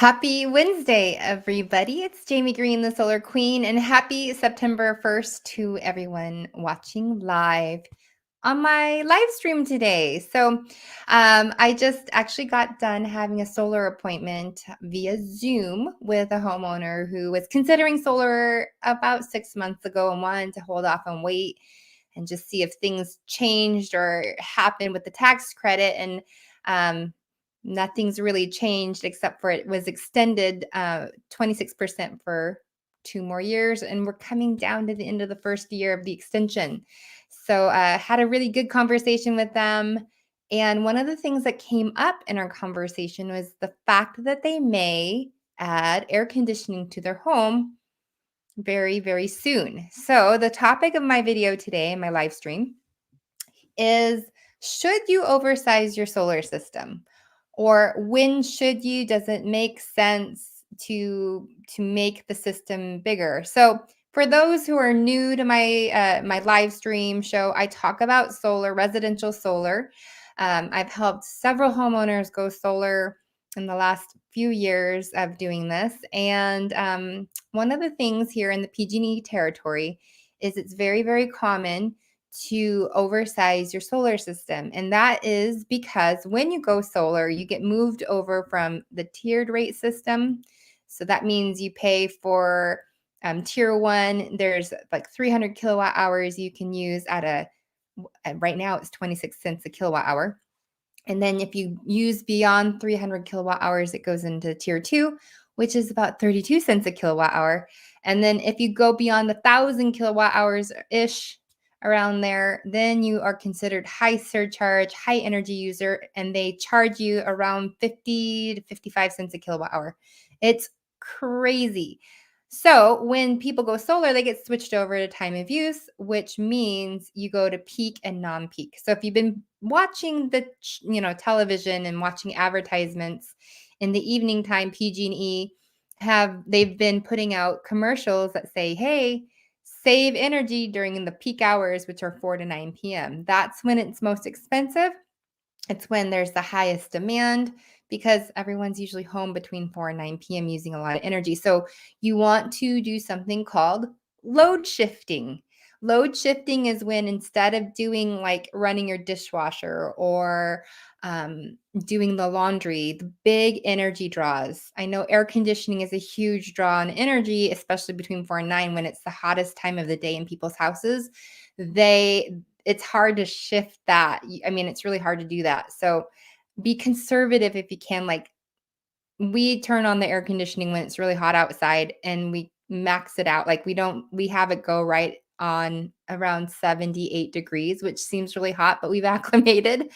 Happy Wednesday, everybody. It's Jaime Greene, the Solar Queen, and happy September 1st to everyone watching live on my live stream today. I just actually got done having a solar appointment via Zoom with a homeowner who was considering solar about 6 months ago and wanted to hold off and wait and just see if things changed or happened with the tax credit. And nothing's really changed except for it was extended 26% for 2 more years. And we're coming down to the end of the first year of the extension. So I had a really good conversation with them. And one of the things that came up in our conversation was the fact that they may add air conditioning to their home very, very soon. So the topic of my video today, my live stream, is should you oversize your solar system? Or when should you? Does it make sense to make the system bigger? So for those who are new to my live stream show, I talk about solar, residential solar. I've helped several homeowners go solar in the last few years of doing this. And one of the things here in the PG&E territory is it's very, very common to oversize your solar system. And that is because when you go solar, you get moved over from the tiered rate system. So that means you pay for tier one. There's like 300 kilowatt hours you can use right now it's 26 cents a kilowatt hour. And then if you use beyond 300 kilowatt hours, it goes into tier two, which is about 32 cents a kilowatt hour. And then if you go beyond 1,000 kilowatt hours-ish, around there, then you are considered high surcharge, high energy user, and they charge you around 50 to 55 cents a kilowatt hour. It's crazy. So when people go solar, they get switched over to time of use, which means you go to peak and non-peak. So if you've been watching the television and watching advertisements in the evening time, PG&E they've been putting out commercials that say, hey, save energy during the peak hours, which are 4 to 9 p.m. That's when it's most expensive. It's when there's the highest demand because everyone's usually home between 4 and 9 p.m. using a lot of energy. So you want to do something called load shifting. Load shifting is when instead of doing like running your dishwasher or doing the laundry, the big energy draws. I know air conditioning is a huge draw on energy, especially between 4 and 9 when it's the hottest time of the day in people's houses. It's hard to shift that. I mean, it's really hard to do that. So be conservative if you can. Like we turn on the air conditioning when it's really hot outside and we max it out. Like we have it go right on around 78 degrees, which seems really hot, but we've acclimated.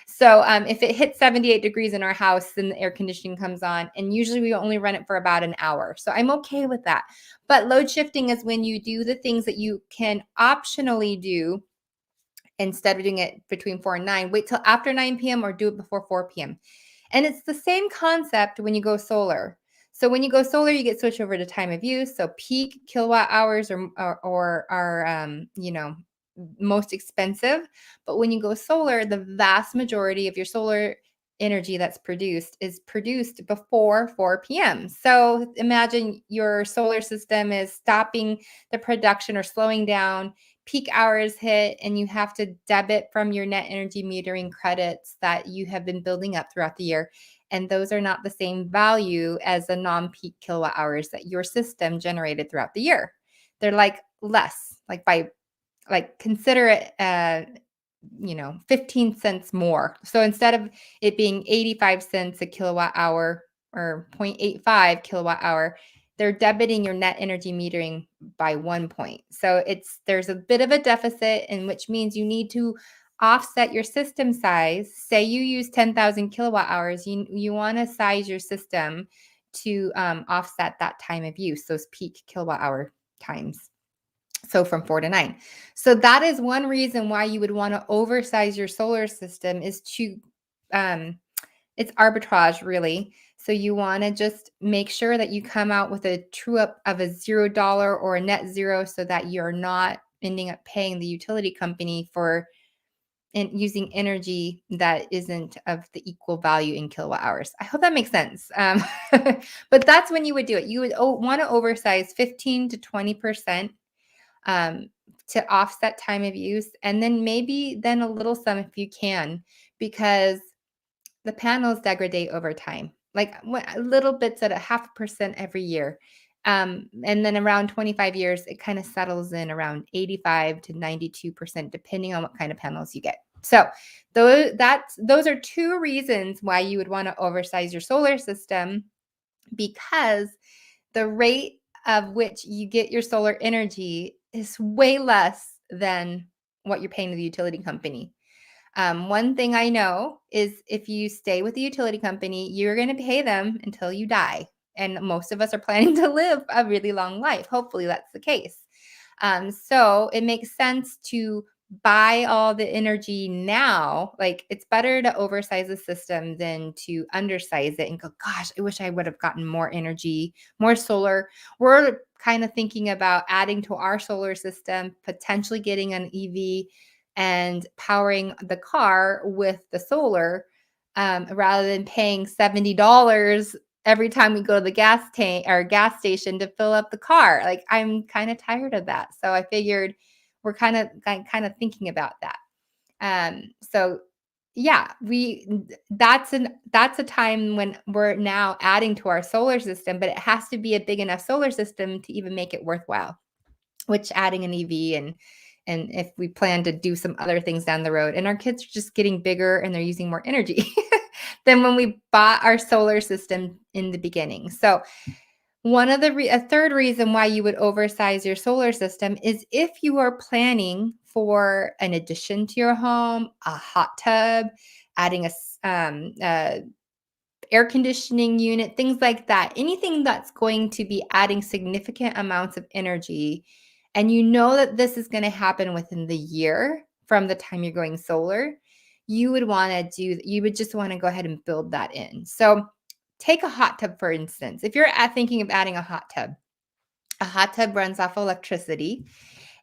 So if it hits 78 degrees in our house, then the air conditioning comes on. And usually we only run it for about an hour. So I'm okay with that. But load shifting is when you do the things that you can optionally do instead of doing it between 4 and 9, wait till after 9 p.m. or do it before 4 p.m. And it's the same concept when you go solar. So when you go solar, you get switched over to time of use. So peak kilowatt hours are most expensive. But when you go solar, the vast majority of your solar energy that's produced is produced before 4 p.m. So imagine your solar system is stopping the production or slowing down, peak hours hit, and you have to debit from your net energy metering credits that you have been building up throughout the year. And those are not the same value as the non-peak kilowatt hours that your system generated throughout the year. They're like less, consider it 15 cents more. So instead of it being 85 cents a kilowatt hour or 0.85 kilowatt hour, they're debiting your net energy metering by 1 point. So there's a bit of a deficit, and which means you need to offset your system size. Say you use 10,000 kilowatt hours, you want to size your system to offset that time of use, those peak kilowatt hour times. So from 4 to 9. So that is one reason why you would want to oversize your solar system is it's arbitrage really. So you want to just make sure that you come out with a true up of a $0 or a net zero so that you're not ending up paying the utility company for using energy that isn't of the equal value in kilowatt hours. I hope that makes sense. But that's when you would do it. You would want to oversize 15 to 20% um, to offset time of use, and then maybe then a little sum if you can, because the panels degrade over time, like little bits at a 0.5% every year. And then around 25 years, it kind of settles in around 85 to 92%, depending on what kind of panels you get. So those are two reasons why you would want to oversize your solar system, because the rate of which you get your solar energy is way less than what you're paying the utility company. One thing I know is if you stay with the utility company, you're going to pay them until you die. And most of us are planning to live a really long life. Hopefully, that's the case. So it makes sense to buy all the energy now. Like, it's better to oversize the system than to undersize it and go, gosh, I wish I would have gotten more energy, more solar. We're kind of thinking about adding to our solar system, potentially getting an EV and powering the car with the solar, rather than paying $70 every time we go to the gas tank or gas station to fill up the car. Like, I'm kind of tired of that. So I figured we're kind of thinking about that. So yeah, that's a time when we're now adding to our solar system, but it has to be a big enough solar system to even make it worthwhile, which adding an EV and if we plan to do some other things down the road, and our kids are just getting bigger and they're using more energy than when we bought our solar system in the beginning. So a third reason why you would oversize your solar system is if you are planning for an addition to your home, a hot tub, adding a air conditioning unit, things like that. Anything that's going to be adding significant amounts of energy, and you know that this is going to happen within the year from the time you're going solar, you would just want to go ahead and build that in. So take a hot tub, for instance. If you're thinking of adding a hot tub runs off electricity.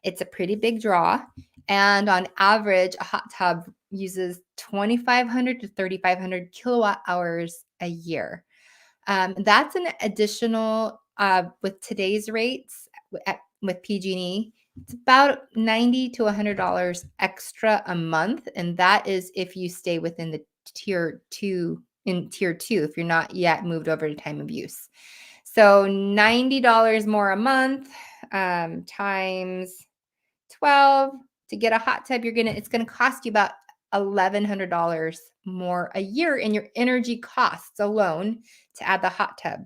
It's a pretty big draw. And on average, a hot tub uses 2,500 to 3,500 kilowatt hours a year. That's an additional, with today's rates with PG&E, it's about $90 to $100 extra a month. And that is if you stay within the tier two, if you're not yet moved over to time of use. So $90 more a month, times 12 to get a hot tub, it's going to cost you about $1,100 more a year in your energy costs alone to add the hot tub.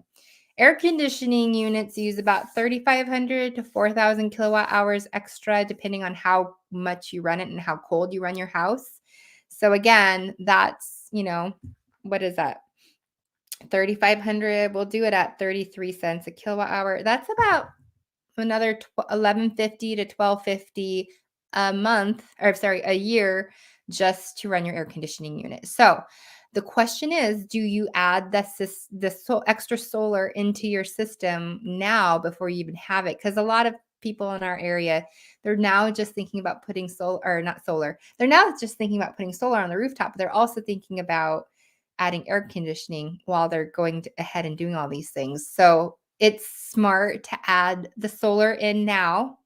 Air conditioning units use about 3,500 to 4,000 kilowatt hours extra, depending on how much you run it and how cold you run your house. So again, that's, what is that? 3,500, we'll do it at 33 cents a kilowatt hour. That's about another $1,150 to $1,250 a year, just to run your air conditioning unit. So the question is, do you add the extra solar into your system now before you even have it? Because a lot of people in our area, they're now just thinking about putting They're now just thinking about putting solar on the rooftop, but they're also thinking about adding air conditioning while they're going ahead and doing all these things. So it's smart to add the solar in now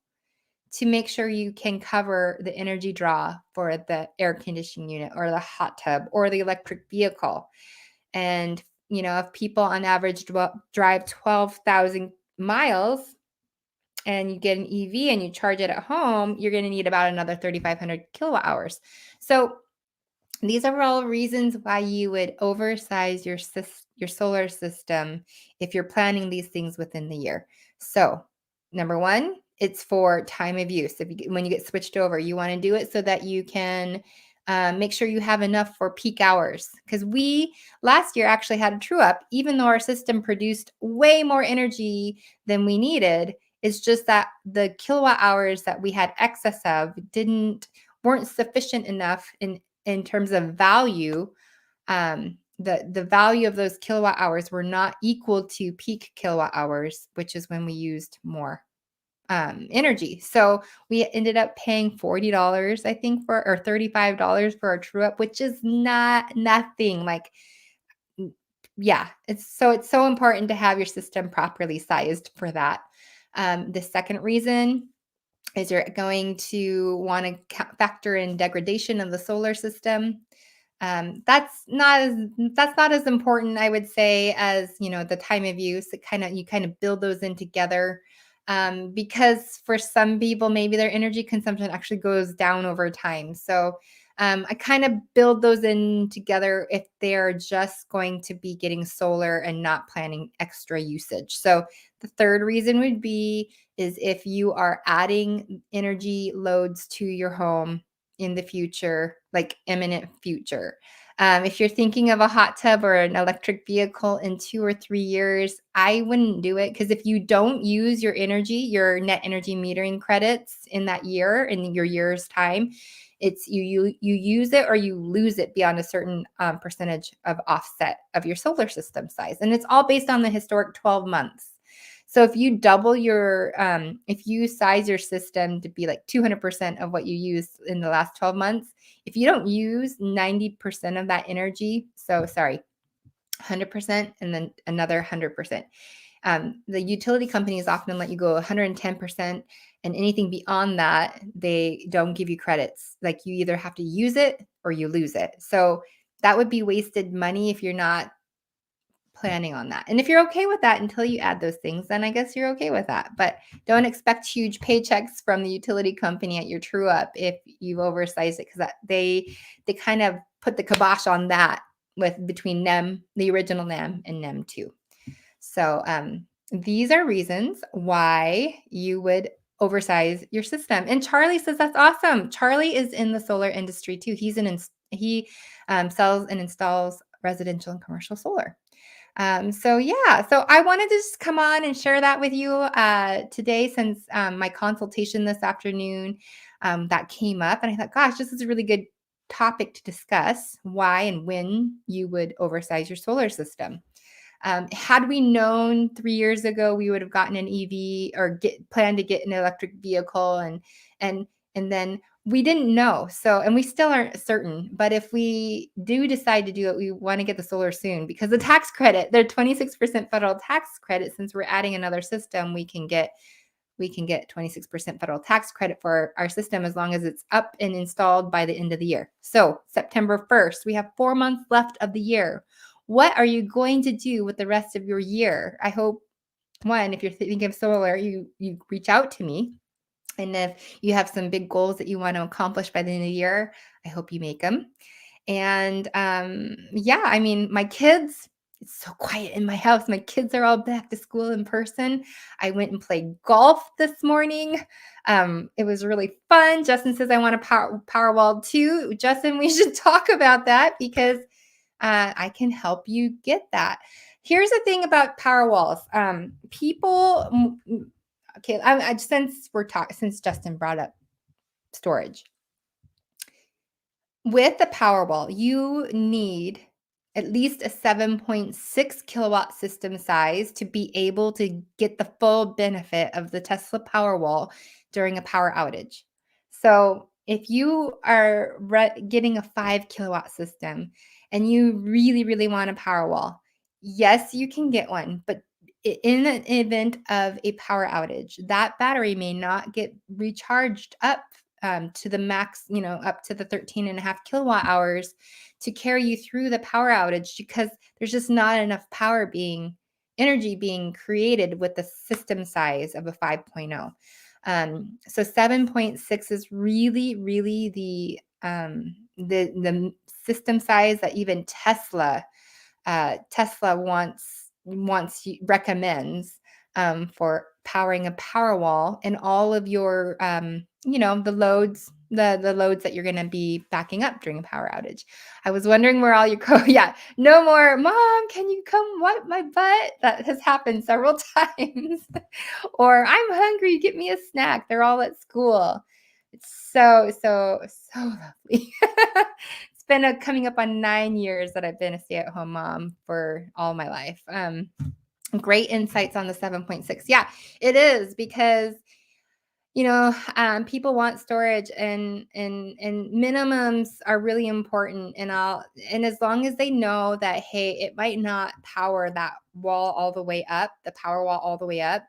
to make sure you can cover the energy draw for the air conditioning unit or the hot tub or the electric vehicle. And, if people on average drive 12,000 miles and you get an EV and you charge it at home, you're going to need about another 3,500 kilowatt hours. So these are all reasons why you would oversize your solar system if you're planning these things within the year. So, number one, it's for time of use. When you get switched over, you want to do it so that you can make sure you have enough for peak hours. Because we last year actually had a true up, even though our system produced way more energy than we needed. It's just that the kilowatt hours that we had excess of weren't sufficient enough in terms of value. The value of those kilowatt hours were not equal to peak kilowatt hours, which is when we used more. energy. So we ended up paying $40, I think, or $35 for our true up, which is nothing. Like, yeah, it's so important to have your system properly sized for that. The second reason is you're going to want to factor in degradation of the solar system. That's not as important, I would say, as the time of use. You kind of build those in together, because for some people, maybe their energy consumption actually goes down over time. So I kind of build those in together if they're just going to be getting solar and not planning extra usage. So the third reason would be is if you are adding energy loads to your home in the future, like imminent future. If you're thinking of a hot tub or an electric vehicle in 2 or 3 years, I wouldn't do it, because if you don't use your energy, your net energy metering credits in that year, in your year's time, it's you use it or you lose it beyond a certain percentage of offset of your solar system size, and it's all based on the historic 12 months. So if you double if you size your system to be like 200% of what you used in the last 12 months, if you don't use 90% of that energy, so sorry, 100% and then another 100%. The utility companies often let you go 110%, and anything beyond that, they don't give you credits. Like, you either have to use it or you lose it. So that would be wasted money if you're not planning on that. And if you're okay with that until you add those things, then I guess you're okay with that. But don't expect huge paychecks from the utility company at your true up if you've oversized it, because they kind of put the kibosh on that with between NEM, the original NEM, and NEM 2. So these are reasons why you would oversize your system. And Charlie says that's awesome. Charlie is in the solar industry too. He sells and installs residential and commercial solar. So yeah, so I wanted to just come on and share that with you today, since my consultation this afternoon that came up, and I thought, gosh, this is a really good topic to discuss why and when you would oversize your solar system. Had we known 3 years ago, we would have gotten an EV or planned to get an electric vehicle, and and then we didn't know. So, and we still aren't certain. But if we do decide to do it, we want to get the solar soon, because the tax credit, the 26% federal tax credit, since we're adding another system, we can get 26% federal tax credit for our system as long as it's up and installed by the end of the year. So September 1st, we have 4 months left of the year. What are you going to do with the rest of your year? I hope, one, if you're thinking of solar, you reach out to me. And if you have some big goals that you want to accomplish by the end of the year, I hope you make them. And yeah, I mean, my kids, it's so quiet in my house. My kids are all back to school in person. I went and played golf this morning. It was really fun. Justin says I want a power wall too. Justin, we should talk about that, because I can help you get that. Here's the thing about power walls. People, okay, since Justin brought up storage, with the Powerwall, you need at least a 7.6 kilowatt system size to be able to get the full benefit of the Tesla Powerwall during a power outage. So if you are getting a 5 kilowatt system and you really, really want a Powerwall, yes, you can get one, but in an event of a power outage, that battery may not get recharged up to the max, up to the 13 and a half kilowatt hours to carry you through the power outage, because there's just not enough energy being created with the system size of a 5.0. So 7.6 is really, really the system size that even Tesla recommends for powering a power wall and all of your the loads that you're going to be backing up during a power outage. I was wondering where all your yeah, no more mom, can you come wipe my butt? That has happened several times. Or I'm hungry, get me a snack. They're all at school. It's so lovely. It's been coming up on 9 years that I've been a stay-at-home mom for all my life. Great insights on the 7.6. Yeah, it is, because People want storage, and minimums are really important. And as long as they know that, hey, it might not power that wall all the way up, the power wall all the way up,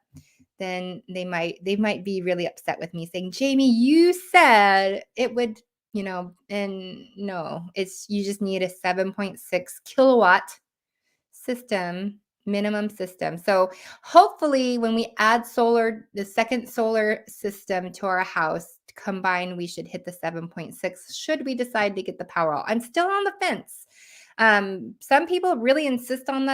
then they might be really upset with me saying, Jamie, you said it would, and no, you just need a 7.6 kilowatt system, minimum system. So hopefully when we add the second solar system to our house combined, we should hit the 7.6 should we decide to get the power I'm still on the fence. Some people really insist on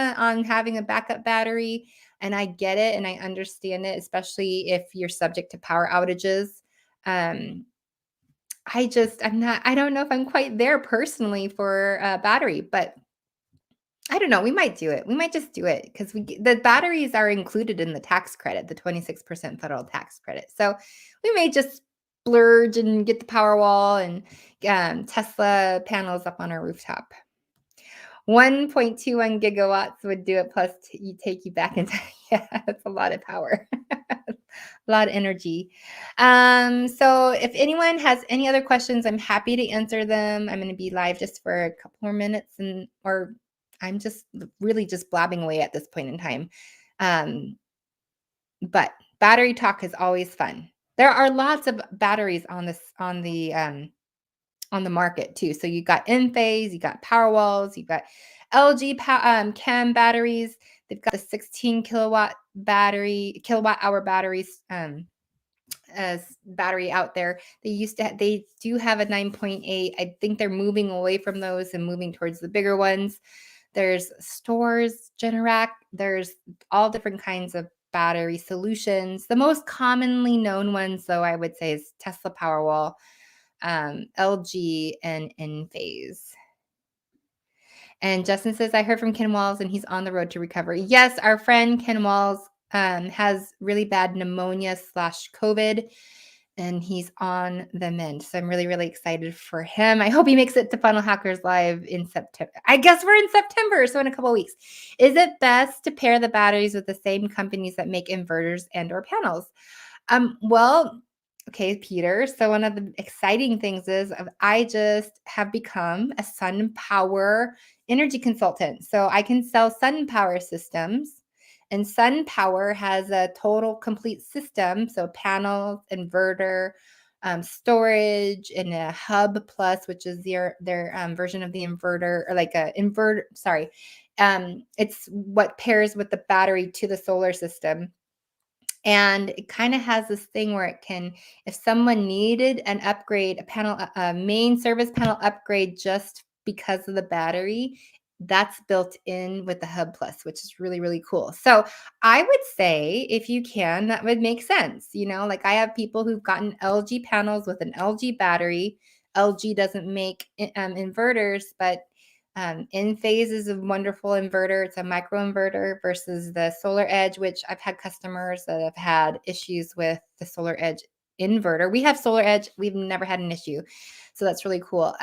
having a backup battery, and I get it and I understand it, especially if you're subject to power outages. Um, I don't know if I'm quite there personally for a battery, but I don't know. We might do it. We might just do it because the batteries are included in the tax credit, the 26% federal tax credit. So we may just splurge and get the Powerwall and Tesla panels up on our rooftop. 1.21 gigawatts would do it. Plus, you take you back into yeah, that's a lot of power, a lot of energy. So if anyone has any other questions, I'm happy to answer them. I'm going to be live just for a couple more minutes, or I'm just really just blabbing away at this point in time. But battery talk is always fun. There are lots of batteries on the market too. So you got Enphase, you got Powerwalls, you got LG Chem batteries. They've got the 16 kilowatt hour batteries as battery out there. They do have a 9.8. I think they're moving away from those and moving towards the bigger ones. There's Stores, Generac. There's all different kinds of battery solutions. The most commonly known ones, though, I would say is Tesla Powerwall, LG, and Enphase. And Justin says, I heard from Ken Walls and he's on the road to recovery. Yes, our friend Ken Walls has really bad pneumonia/COVID, and he's on the mend. So I'm really, really excited for him. I hope he makes it to Funnel Hackers Live in September. I guess we're in September, so in a couple of weeks. Is it best to pair the batteries with the same companies that make inverters and or panels? Well, okay, Peter. So one of the exciting things is I just have become a Sun Power energy consultant. So I can sell Sun Power systems, and Sun Power has a total complete system. So panels, inverter, storage, and a hub plus, which is their version of the inverter, or like a inverter. Sorry. It's what pairs with the battery to the solar system. And it kind of has this thing where it can, if someone needed an upgrade, a main service panel upgrade just because of the battery, that's built in with the Hub Plus, which is really, really cool. So I would say if you can, that would make sense. Like I have people who've gotten LG panels with an LG battery. LG doesn't make inverters, but Enphase is a wonderful inverter. It's a microinverter versus the Solar Edge, which I've had customers that have had issues with the Solar Edge inverter. We have Solar Edge. We've never had an issue. So that's really cool.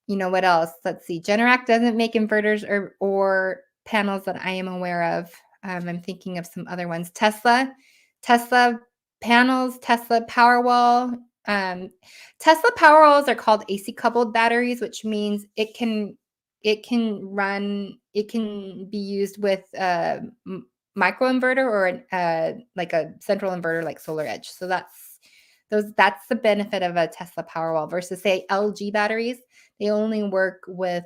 What else? Let's see. Generac doesn't make inverters or panels that I am aware of. I'm thinking of some other ones. Tesla panels, Tesla Powerwall. Tesla Powerwalls are called AC coupled batteries, which means it can be used with a microinverter or like a central inverter like Solar Edge. So that's the benefit of a Tesla Powerwall versus say LG batteries. They only work with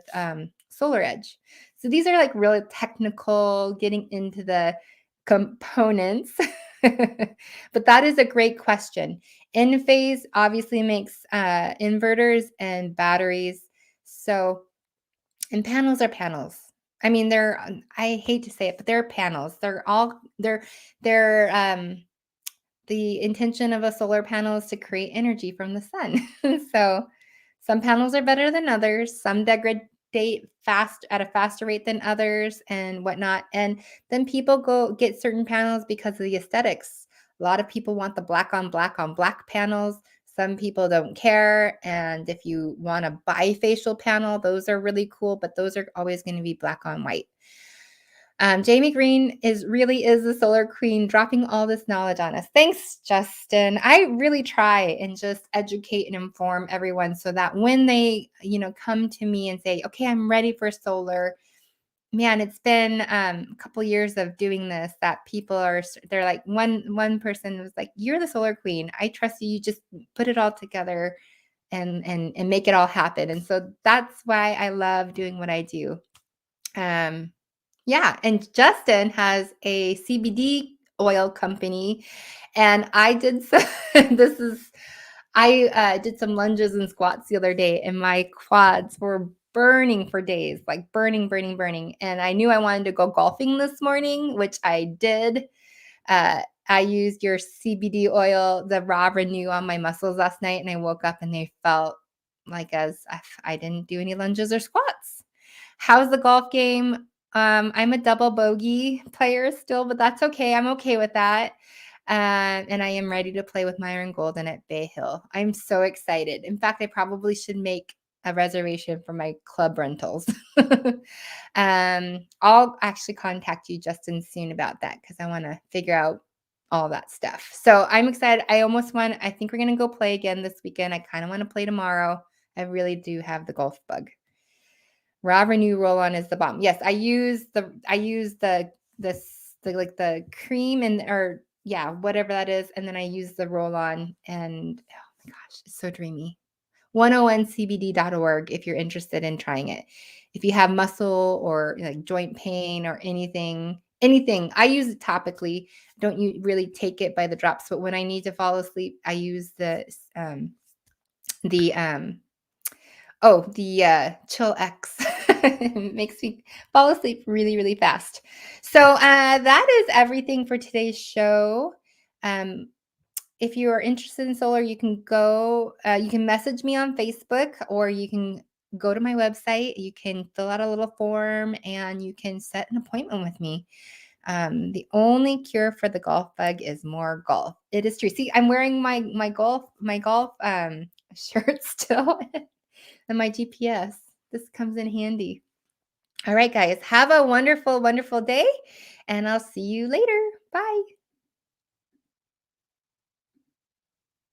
Solar Edge. So these are like really technical, getting into the components. But that is a great question. Enphase obviously makes inverters and batteries. And panels are panels. I mean, I hate to say it, but they're panels. They're the intention of a solar panel is to create energy from the sun. So some panels are better than others. Some degrade fast at a faster rate than others and whatnot. And then people go get certain panels because of the aesthetics. A lot of people want the black on black panels. Some people don't care. And if you want a bifacial panel, those are really cool, but those are always going to be black on white. Jaime Greene really is the solar queen, dropping all this knowledge on us. Thanks, Justin. I really try and just educate and inform everyone so that when they, come to me and say, okay, I'm ready for solar, man, it's been a couple years of doing this that people they're like, one person was like, you're the solar queen. I trust you. You just put it all together and make it all happen. And so that's why I love doing what I do. Yeah, and Justin has a CBD oil company, and I did some this is I did some lunges and squats the other day, and my quads were burning for days, like burning, burning, burning, and I knew I wanted to go golfing this morning, which I did. I used your CBD oil, the Raw Renew on my muscles last night, and I woke up and they felt like as if I didn't do any lunges or squats. How's the golf game? I'm a double bogey player still, but that's okay. I'm okay with that. And I am ready to play with Myron Golden at Bay Hill. I'm so excited. In fact, I probably should make a reservation for my club rentals. I'll actually contact you, Justin, soon about that because I want to figure out all that stuff. So I'm excited. I think we're going to go play again this weekend. I kind of want to play tomorrow. I really do have the golf bug. Raw Renew roll on is the bomb. Yes, I use the cream whatever that is, and then I use the roll on, and oh my gosh, it's so dreamy. 101cbd.org if you're interested in trying it. If you have muscle or like joint pain or anything, I use it topically. Don't you really take it by the drops, but when I need to fall asleep, I use the Chill X. It makes me fall asleep really, really fast. So that is everything for today's show. If you are interested in solar, you can message me on Facebook, or you can go to my website. You can fill out a little form and you can set an appointment with me. The only cure for the golf bug is more golf. It is true. See, I'm wearing my golf shirt still. And my GPS. This comes in handy. All right, guys, have a wonderful, wonderful day, and I'll see you later. Bye.